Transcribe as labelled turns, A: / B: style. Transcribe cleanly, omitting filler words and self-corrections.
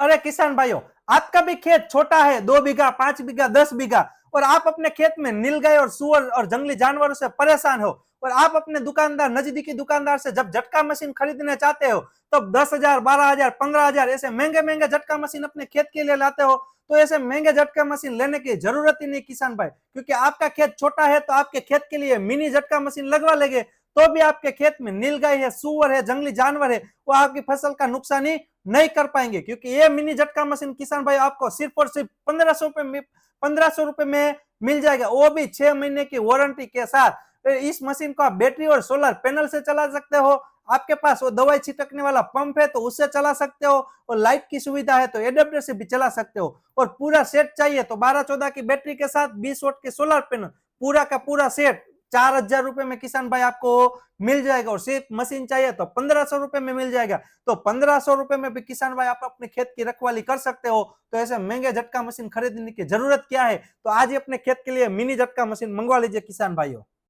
A: अरे किसान भाइयों, आपका भी खेत छोटा है, 2 बीघा, 5 बीघा, 10 बीघा, और आप अपने खेत में नीलगाय और सुअर और जंगली जानवरों से परेशान हो, और आप अपने दुकानदार, नजदीकी दुकानदार से जब झटका मशीन खरीदने चाहते हो तब 10,000, 12,000, 15,000 ऐसे महंगे महंगे झटका मशीन अपने खेत के लिए लाते हो। तो ऐसे महंगे झटका मशीन लेने की जरूरत ही नहीं किसान भाई, क्योंकि आपका खेत छोटा है तो आपके खेत के लिए मिनी झटका मशीन लगवा लेंगे, तो भी आपके खेत में नीलगाय है, सुअर है, जंगली जानवर है, वो आपकी फसल का नुकसान ही नहीं कर पाएंगे, क्योंकि ये मिनी झटका मशीन किसान भाई आपको सिर्फ और सिर्फ 1,500 रुपए में मिल जाएगा, वो भी 6 महीने की वारंटी के साथ। इस मशीन को आप बैटरी और सोलर पैनल से चला सकते हो, आपके पास वो दवाई छिटकने वाला पंप है तो उससे चला सकते हो, और लाइट की सुविधा है तो एडेप्टर से भी चला सकते हो, और पूरा सेट चाहिए तो 12-14 की बैटरी के साथ 20 वाट के सोलर पैनल, पूरा का पूरा सेट 4,000 रुपए में किसान भाई आपको मिल जाएगा। और सिर्फ मशीन चाहिए तो 1,500 रुपए में मिल जाएगा। तो 1,500 रुपए में भी किसान भाई आप अपने खेत की रखवाली कर सकते हो। तो ऐसे महंगे झटका मशीन खरीदने की जरूरत क्या है, तो आज ही अपने खेत के लिए मिनी झटका मशीन मंगवा लीजिए किसान भाइयों।